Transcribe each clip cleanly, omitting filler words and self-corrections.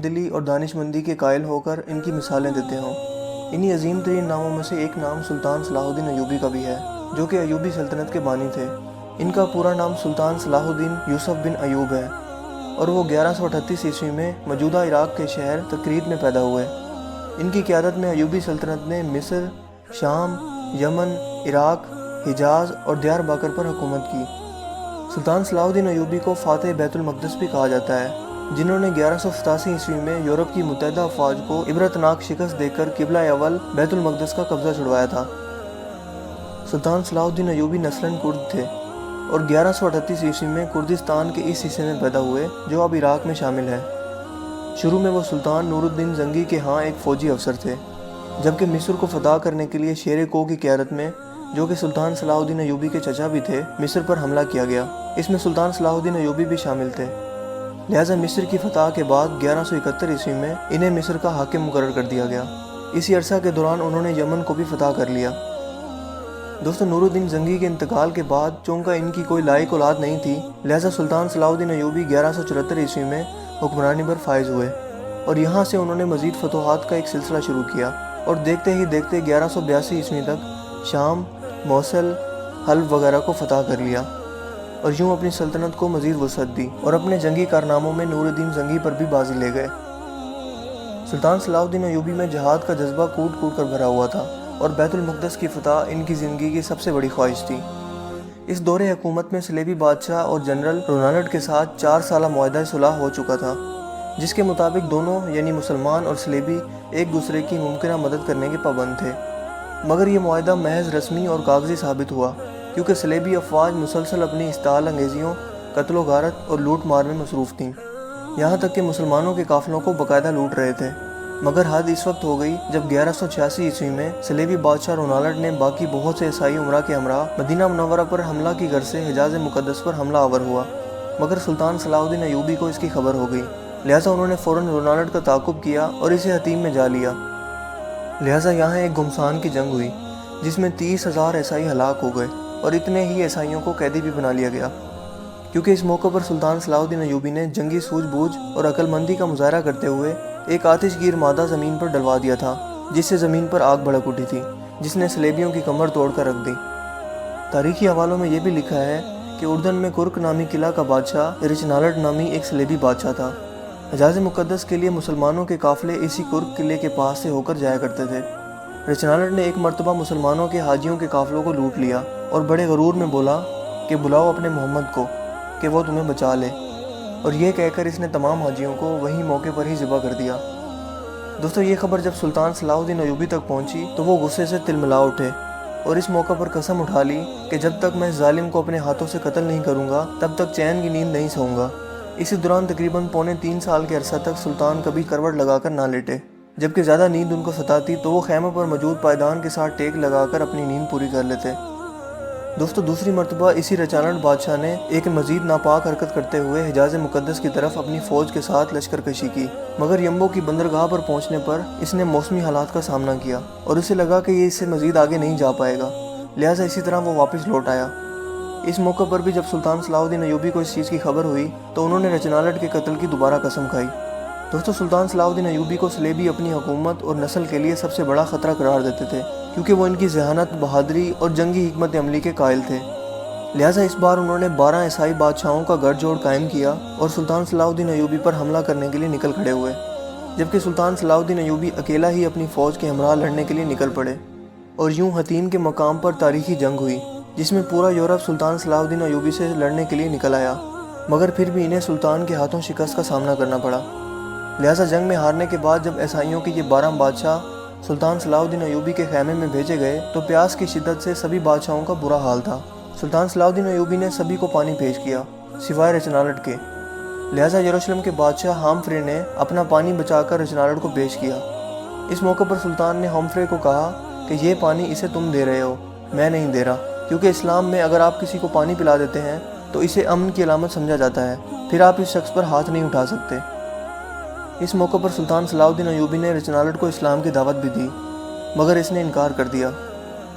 دلی اور دانش مندی کے قائل ہو کر ان کی مثالیں دیتے ہوں۔ انہی عظیم ترین ناموں میں سے ایک نام سلطان صلاح الدین ایوبی کا بھی ہے، جو کہ ایوبی سلطنت کے بانی تھے۔ ان کا پورا نام سلطان صلاح الدین یوسف بن ایوب ہے، اور وہ 1138 عیسوی میں موجودہ عراق کے شہر تکریت میں پیدا ہوئے۔ ان کی قیادت میں ایوبی سلطنت نے مصر، شام، یمن، عراق، حجاز اور دیار بکر پر حکومت کی۔ سلطان صلاح الدین ایوبی کو فاتح بیت المقدس بھی کہا جاتا ہے، جنہوں نے 1187 عیسوی میں یورپ کی متحدہ افواج کو عبرتناک شکست دے کر قبلہ اول بیت المقدس کا قبضہ چھڑوایا تھا۔ سلطان صلاح الدین ایوبی نسلاً کرد تھے اور 1138 عیسوی میں کردستان کے اس حصے میں پیدا ہوئے جو اب عراق میں شامل ہے۔ شروع میں وہ سلطان نور الدین زنگی کے ہاں ایک فوجی افسر تھے، جبکہ مصر کو فتح کرنے کے لیے شیر کو کی قیادت میں، جو کہ سلطان صلاح الدین ایوبی کے چچا بھی تھے، مصر پر حملہ کیا گیا۔ اس میں سلطان صلاح الدین ایوبی بھی شامل تھے، لہٰذا مصر کی فتح کے بعد 1171 عیسوی میں انہیں مصر کا حاکم مقرر کر دیا گیا۔ اسی عرصہ کے دوران انہوں نے یمن کو بھی فتح کر لیا۔ دوستو، نور الدین زنگی کے انتقال کے بعد چونکہ ان کی کوئی لائق اولاد نہیں تھی، لہٰذا سلطان صلاح الدین ایوبی 1174 عیسوی میں حکمرانی پر فائز ہوئے، اور یہاں سے انہوں نے مزید فتوحات کا ایک سلسلہ شروع کیا، اور دیکھتے ہی دیکھتے 1182 عیسوی تک شام، موصل، حلب وغیرہ کو فتح کر لیا، اور یوں اپنی سلطنت کو مزید وسعت دی، اور اپنے جنگی کارناموں میں نور الدین زنگی پر بھی بازی لے گئے۔ سلطان صلاح الدین ایوبی میں جہاد کا جذبہ کوٹ کوٹ کر بھرا ہوا تھا، اور بیت المقدس کی فتح ان کی زندگی کی سب سے بڑی خواہش تھی۔ اس دور حکومت میں صلیبی بادشاہ اور جنرل رونالڈ کے ساتھ 4 سالہ معاہدہ صلح ہو چکا تھا، جس کے مطابق دونوں یعنی مسلمان اور صلیبی ایک دوسرے کی ممکنہ مدد کرنے کے پابند تھے۔ مگر یہ معاہدہ محض رسمی اور کاغذی ثابت ہوا، کیونکہ صلیبی افواج مسلسل اپنی اشتعال انگیزیوں، قتل و غارت اور لوٹ مار میں مصروف تھیں، یہاں تک کہ مسلمانوں کے قافلوں کو باقاعدہ لوٹ رہے تھے۔ مگر حد اس وقت ہو گئی جب 1186 عیسوی میں صلیبی بادشاہ رونالڈ نے باقی بہت سے عیسائی امراء کے ہمراہ مدینہ منورہ پر حملہ کی غرض سے حجاز مقدس پر حملہ آور ہوا، مگر سلطان صلاح الدین ایوبی کو اس کی خبر ہو گئی، لہٰذا انہوں نے فوراً رونالڈ کا تعاقب کیا اور اسے حطیم میں جا لیا۔ لہٰذا یہاں ایک گھمسان کی جنگ ہوئی، جس میں 30,000 عیسائی ہلاک ہو گئے، اور اتنے ہی عیسائیوں کو قیدی بھی بنا لیا گیا، کیونکہ اس موقع پر سلطان صلاح الدین ایوبی نے جنگی سوجھ بوجھ اور عقل مندی کا مظاہرہ کرتے ہوئے ایک آتش گیر مادہ زمین پر ڈلوا دیا تھا، جس سے زمین پر آگ بھڑک اٹھی تھی، جس نے صلیبیوں کی کمر توڑ کر رکھ دی۔ تاریخی حوالوں میں یہ بھی لکھا ہے کہ اردن میں کرک نامی قلعہ کا بادشاہ رچنالڈ نامی ایک صلیبی بادشاہ تھا۔ حجاز مقدس کے لیے مسلمانوں کے قافلے اسی کرک قلعے کے پاس سے ہو کر جایا کرتے تھے۔ رچنالڈ نے ایک مرتبہ مسلمانوں کے حاجیوں کے قافلوں کو لوٹ لیا اور بڑے غرور میں بولا کہ بلاؤ اپنے محمد کو کہ وہ تمہیں بچا لے، اور یہ کہہ کر اس نے تمام حاجیوں کو وہیں موقع پر ہی ذبح کر دیا۔ دوستو، یہ خبر جب سلطان صلاح الدین ایوبی تک پہنچی تو وہ غصے سے تلملا اٹھے، اور اس موقع پر قسم اٹھا لی کہ جب تک میں اس ظالم کو اپنے ہاتھوں سے قتل نہیں کروں گا تب تک چین کی نیند نہیں سوؤں گا۔ اسی دوران تقریباً 3.25 سال کے عرصہ تک سلطان کبھی کروٹ لگا کر نہ لیٹے، جبکہ زیادہ نیند ان کو ستاتی تو وہ خیمے پر موجود پائیدان کے ساتھ ٹیک لگا کر اپنی نیند پوری کر لیتے۔ دوستو، دوسری مرتبہ اسی رچانڈ بادشاہ نے ایک مزید ناپاک حرکت کرتے ہوئے حجاز مقدس کی طرف اپنی فوج کے ساتھ لشکر کشی کی، مگر یمبو کی بندرگاہ پر پہنچنے پر اس نے موسمی حالات کا سامنا کیا، اور اسے لگا کہ یہ اس سے مزید آگے نہیں جا پائے گا، لہٰذا اسی طرح وہ واپس لوٹ آیا۔ اس موقع پر بھی جب سلطان صلاح الدین ایوبی کو اس چیز کی خبر ہوئی تو انہوں نے رچنالڈ کے قتل کی دوبارہ قسم کھائی۔ دوستو، سلطان صلاح الدین ایوبی کو صلیبی اپنی حکومت اور نسل کے لیے سب سے بڑا خطرہ قرار دیتے تھے، کیونکہ وہ ان کی ذہانت، بہادری اور جنگی حکمت عملی کے قائل تھے۔ لہٰذا اس بار انہوں نے 12 عیسائی بادشاہوں کا گٹھ جوڑ قائم کیا اور سلطان صلاح الدین ایوبی پر حملہ کرنے کے لیے نکل کھڑے ہوئے، جبکہ سلطان صلاح الدین ایوبی اکیلا ہی اپنی فوج کے ہمراہ لڑنے کے لیے نکل پڑے، اور یوں حطیم کے مقام پر تاریخی جنگ ہوئی، جس میں پورا یورپ سلطان صلاح الدین ایوبی سے لڑنے کے لیے نکل آیا، مگر پھر بھی انہیں سلطان کے ہاتھوں شکست کا سامنا کرنا پڑا۔ لہٰذا جنگ میں ہارنے کے بعد جب عیسائیوں کے یہ 12 بادشاہ سلطان صلاح الدین ایوبی کے خیمے میں بھیجے گئے تو پیاس کی شدت سے سبھی بادشاہوں کا برا حال تھا۔ سلطان صلاح الدین ایوبی نے سبھی کو پانی پیش کیا سوائے رچنالڈ کے، لہٰذا یروشلم کے بادشاہ ہامفرے نے اپنا پانی بچا کر رچنالڈ کو پیش کیا۔ اس موقع پر سلطان نے ہامفرے کو کہا کہ یہ پانی اسے تم دے رہے ہو، میں نہیں دے رہا، کیونکہ اسلام میں اگر آپ کسی کو پانی پلا دیتے ہیں تو اسے امن کی علامت سمجھا جاتا ہے، پھر آپ اس شخص پر ہاتھ نہیں اٹھا سکتے۔ اس موقع پر سلطان صلاح الدین ایوبی نے رچنالڈ کو اسلام کی دعوت بھی دی، مگر اس نے انکار کر دیا۔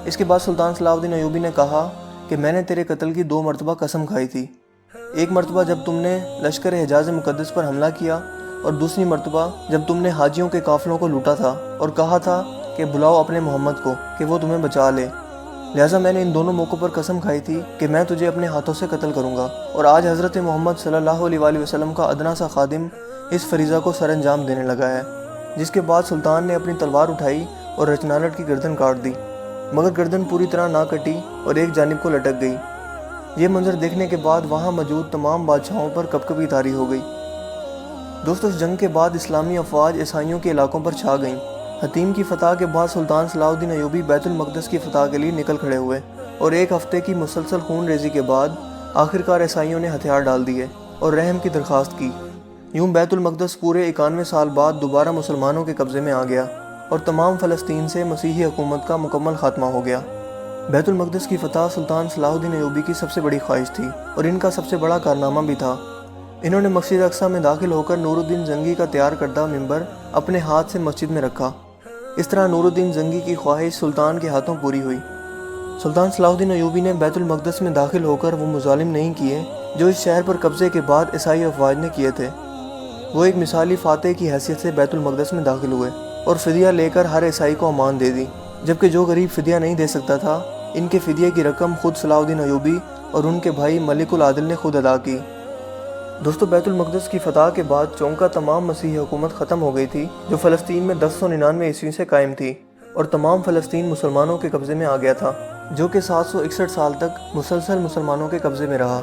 اس کے بعد سلطان صلاح الدین ایوبی نے کہا کہ میں نے تیرے قتل کی 2 مرتبہ قسم کھائی تھی، ایک مرتبہ جب تم نے لشکر حجاز مقدس پر حملہ کیا، اور دوسری مرتبہ جب تم نے حاجیوں کے قافلوں کو لوٹا تھا اور کہا تھا کہ بلاؤ اپنے محمد کو کہ وہ تمہیں بچا لے، لہٰذا میں نے ان دونوں موقعوں پر قسم کھائی تھی کہ میں تجھے اپنے ہاتھوں سے قتل کروں گا۔ اور آج حضرت محمد صلی اللہ علیہ وآلہ وسلم کا ادنا سا خادم اس فریضہ کو سر انجام دینے لگا ہے۔ جس کے بعد سلطان نے اپنی تلوار اٹھائی اور رچنالٹ کی گردن کاٹ دی، مگر گردن پوری طرح نہ کٹی اور ایک جانب کو لٹک گئی۔ یہ منظر دیکھنے کے بعد وہاں موجود تمام بادشاہوں پر کپکپی طاری ہو گئی۔ دوستو، اس جنگ کے بعد اسلامی افواج عیسائیوں کے علاقوں پر چھا گئیں۔ حطیم کی فتح کے بعد سلطان صلاح الدین ایوبی بیت المقدس کی فتح کے لیے نکل کھڑے ہوئے، اور ایک ہفتے کی مسلسل خون ریزی کے بعد آخرکار عیسائیوں نے ہتھیار ڈال دیے اور رحم کی درخواست کی۔ یوں بیت المقدس پورے 91 سال بعد دوبارہ مسلمانوں کے قبضے میں آ گیا اور تمام فلسطین سے مسیحی حکومت کا مکمل خاتمہ ہو گیا۔ بیت المقدس کی فتح سلطان صلاح الدین ایوبی کی سب سے بڑی خواہش تھی اور ان کا سب سے بڑا کارنامہ بھی تھا۔ انہوں نے مسجد اقصیٰ میں داخل ہو کر نور الدین زنگی کا تیار کردہ منبر اپنے ہاتھ سے مسجد میں رکھا۔ اس طرح نور الدین زنگی کی خواہش سلطان کے ہاتھوں پوری ہوئی۔ سلطان صلاح الدین ایوبی نے بیت المقدس میں داخل ہو کر وہ مظالم نہیں کیے جو اس شہر پر قبضے کے بعد عیسائی افواج نے کیے تھے۔ وہ ایک مثالی فاتح کی حیثیت سے بیت المقدس میں داخل ہوئے اور فدیہ لے کر ہر عیسائی کو امان دے دی، جبکہ جو غریب فدیہ نہیں دے سکتا تھا، ان کے فدیے کی رقم خود صلاح الدین ایوبی اور ان کے بھائی ملک العادل نے خود ادا کی۔ دوستو، بیت المقدس کی فتح کے بعد چونکہ تمام مسیحی حکومت ختم ہو گئی تھی جو فلسطین میں 1099 عیسوی سے قائم تھی، اور تمام فلسطین مسلمانوں کے قبضے میں آ گیا تھا، جو کہ 761 سال تک مسلسل مسلمانوں کے قبضے میں رہا،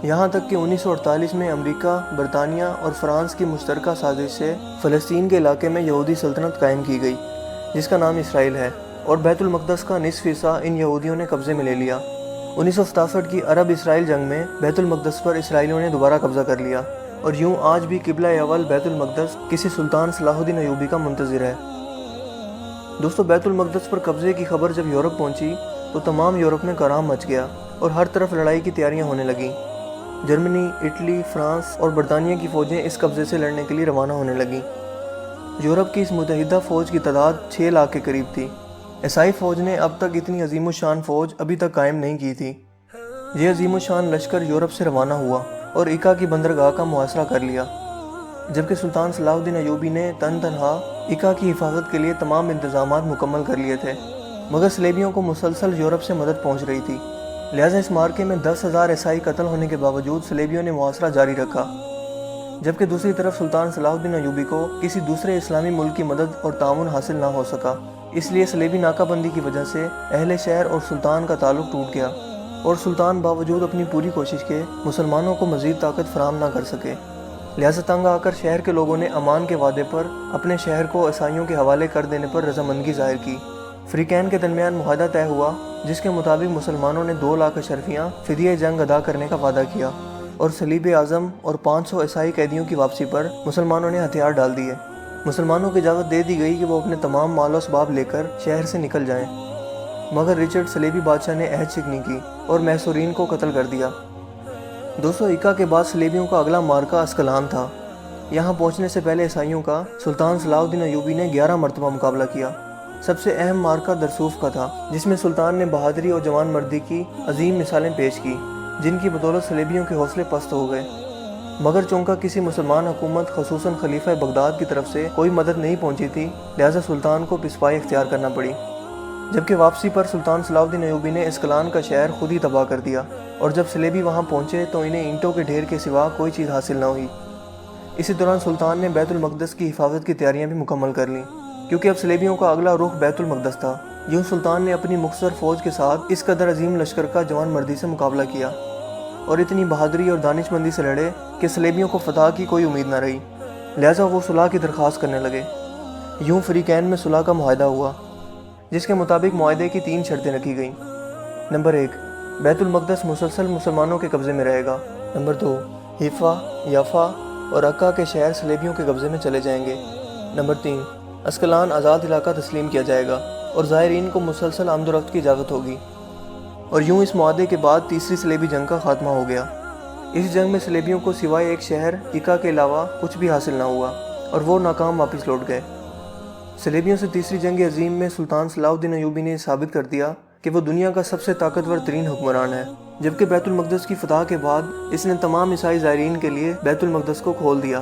یہاں تک کہ 1948 میں امریکہ، برطانیہ اور فرانس کی مشترکہ سازش سے فلسطین کے علاقے میں یہودی سلطنت قائم کی گئی جس کا نام اسرائیل ہے، اور بیت المقدس کا نصف حصہ ان یہودیوں نے قبضے میں لے لیا۔ 1967 کی عرب اسرائیل جنگ میں بیت المقدس پر اسرائیلیوں نے دوبارہ قبضہ کر لیا، اور یوں آج بھی قبلہ اول بیت المقدس کسی سلطان صلاح الدین ایوبی کا منتظر ہے۔ دوستو، بیت المقدس پر قبضے کی خبر جب یورپ پہنچی تو تمام یورپ میں کوہرام مچ گیا اور ہر طرف لڑائی کی تیاریاں ہونے لگیں۔ جرمنی، اٹلی، فرانس اور برطانیہ کی فوجیں اس قبضے سے لڑنے کے لیے روانہ ہونے لگیں۔ یورپ کی اس متحدہ فوج کی تعداد 6 لاکھ کے قریب تھی۔ عیسائی فوج نے اب تک اتنی عظیم الشان فوج ابھی تک قائم نہیں کی تھی۔ یہ عظیم الشان لشکر یورپ سے روانہ ہوا اور عکا کی بندرگاہ کا محاصرہ کر لیا، جبکہ سلطان صلاح الدین ایوبی نے تنہا عکا کی حفاظت کے لیے تمام انتظامات مکمل کر لیے تھے، مگر صلیبیوں کو مسلسل یورپ سے مدد پہنچ رہی تھی، لہٰذا اس معرکے میں 10,000 عیسائی قتل ہونے کے باوجود صلیبیوں نے محاصرہ جاری رکھا، جبکہ دوسری طرف سلطان صلاح الدین ایوبی کو کسی دوسرے اسلامی ملک کی مدد اور تعاون حاصل نہ ہو سکا۔ اس لیے صلیبی ناکہ بندی کی وجہ سے اہل شہر اور سلطان کا تعلق ٹوٹ گیا، اور سلطان باوجود اپنی پوری کوشش کے مسلمانوں کو مزید طاقت فراہم نہ کر سکے، لہٰذا تنگ آ کر شہر کے لوگوں نے امان کے وعدے پر اپنے شہر کو عیسائیوں کے حوالے کر دینے پر رضامندی ظاہر کی۔ فریقین کے درمیان معاہدہ طے ہوا جس کے مطابق مسلمانوں نے 2 لاکھ اشرفیاں فدیہ جنگ ادا کرنے کا وعدہ کیا، اور صلیب اعظم اور 500 عیسائی قیدیوں کی واپسی پر مسلمانوں نے ہتھیار ڈال دیے۔ مسلمانوں کو اجازت دے دی گئی کہ وہ اپنے تمام مال و اسباب لے کر شہر سے نکل جائیں، مگر رچرڈ صلیبی بادشاہ نے عہد شکنی کی اور محصورین کو قتل کر دیا۔ دوستو، عکا کے بعد صلیبیوں کا اگلا معرکہ اسکلان تھا۔ یہاں پہنچنے سے پہلے عیسائیوں کا سلطان صلاح الدین ایوبی نے 11 مرتبہ مقابلہ کیا۔ سب سے اہم معرکہ درسوف کا تھا، جس میں سلطان نے بہادری اور جوان مردی کی عظیم مثالیں پیش کی، جن کی بدولت صلیبیوں کے حوصلے پست ہو گئے، مگر چونکہ کسی مسلمان حکومت خصوصاً خلیفہ بغداد کی طرف سے کوئی مدد نہیں پہنچی تھی، لہٰذا سلطان کو پسپائی اختیار کرنا پڑی، جبکہ واپسی پر سلطان صلاح الدین ایوبی نے اسکلان کا شہر خود ہی تباہ کر دیا، اور جب صلیبی وہاں پہنچے تو انہیں اینٹوں کے ڈھیر کے سوا کوئی چیز حاصل نہ ہوئی۔ اسی دوران سلطان نے بیت المقدس کی حفاظت کی تیاریاں بھی مکمل کر لیں، کیونکہ اب صلیبیوں کا اگلا رخ بیت المقدس تھا۔ یوں سلطان نے اپنی مختصر فوج کے ساتھ اس قدر عظیم لشکر کا جوان مردی سے مقابلہ کیا اور اتنی بہادری اور دانش مندی سے لڑے کہ صلیبیوں کو فتح کی کوئی امید نہ رہی، لہٰذا وہ صلح کی درخواست کرنے لگے۔ یوں فریقین میں صلح کا معاہدہ ہوا، جس کے مطابق معاہدے کی 3 شرطیں رکھی گئیں۔ نمبر 1، بیت المقدس مسلسل مسلمانوں کے قبضے میں رہے گا۔ نمبر 2، حیفا، یافا اور عکا کے شہر صلیبیوں کے قبضے میں چلے جائیں گے۔ نمبر 3، اسکلان آزاد علاقہ تسلیم کیا جائے گا اور زائرین کو مسلسل آمد و رفت کی اجازت ہوگی۔ اور یوں اس معاہدے کے بعد تیسری صلیبی جنگ کا خاتمہ ہو گیا۔ اس جنگ میں صلیبیوں کو سوائے ایک شہر عکا کے علاوہ کچھ بھی حاصل نہ ہوا اور وہ ناکام واپس لوٹ گئے۔ صلیبیوں سے تیسری جنگ عظیم میں سلطان صلاح الدین ایوبی نے ثابت کر دیا کہ وہ دنیا کا سب سے طاقتور ترین حکمران ہے، جبکہ بیت المقدس کی فتح کے بعد اس نے تمام عیسائی زائرین کے لیے بیت المقدس کو کھول دیا۔